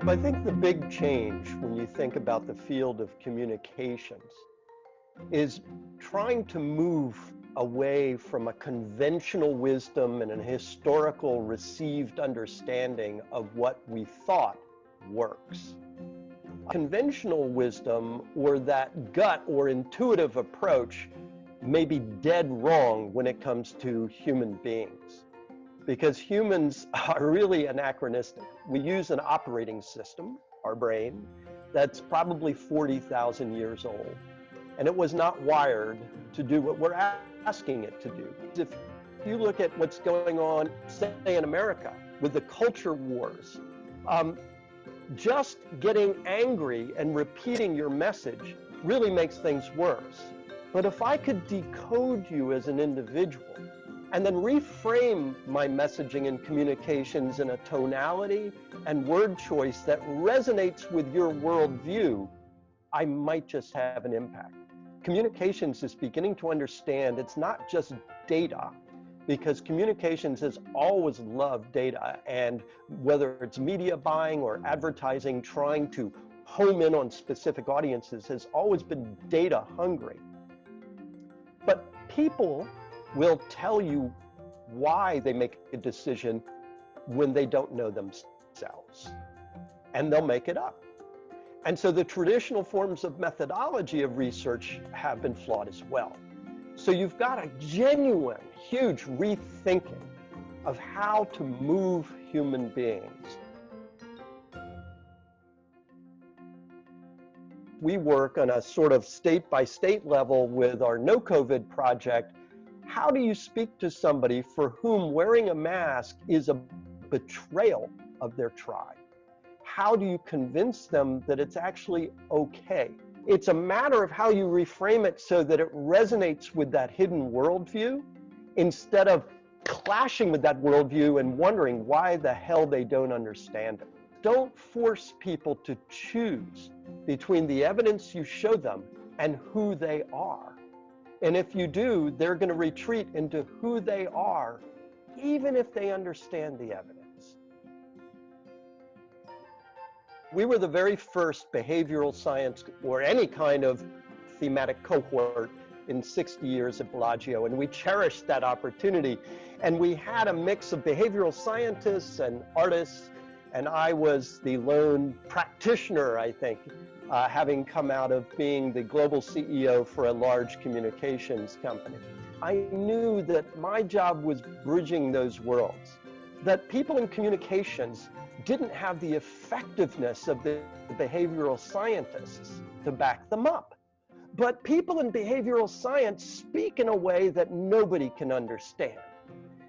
I think the big change when you think about the field of communications is trying to move away from a conventional wisdom and an historical received understanding of what we thought works. Conventional wisdom, or that gut or intuitive approach, may be dead wrong when it comes to human beings, because humans are really anachronistic. We use an operating system, our brain, that's probably 40,000 years old, and it was not wired to do what we're asking it to do. If you look at what's going on, say in America, with the culture wars, just getting angry and repeating your message really makes things worse. But if I could decode you as an individual and then reframe my messaging and communications in a tonality and word choice that resonates with your worldview, I might just have an impact. Communications is beginning to understand it's not just data, because communications has always loved data, and whether it's media buying or advertising trying to home in on specific audiences has always been data hungry. But people will tell you why they make a decision when they don't know themselves, and they'll make it up. And so the traditional forms of methodology of research have been flawed as well. So you've got a genuine, huge rethinking of how to move human beings. We work on a sort of state-by-state level with our No COVID project. How do you speak to somebody for whom wearing a mask is a betrayal of their tribe? How do you convince them that it's actually okay? It's a matter of how you reframe it so that it resonates with that hidden worldview, instead of clashing with that worldview and wondering why the hell they don't understand it. Don't force people to choose between the evidence you show them and who they are. And if you do, they're going to retreat into who they are, even if they understand the evidence. We were the very first behavioral science or any kind of thematic cohort in 60 years at Bellagio, and we cherished that opportunity. And we had a mix of behavioral scientists and artists, and I was the lone practitioner, I think, having come out of being the global CEO for a large communications company. I knew that my job was bridging those worlds, that people in communications didn't have the effectiveness of the behavioral scientists to back them up. But people in behavioral science speak in a way that nobody can understand.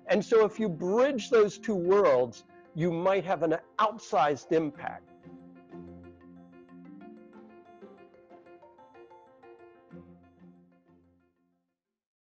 And so if you bridge those two worlds, you might have an outsized impact.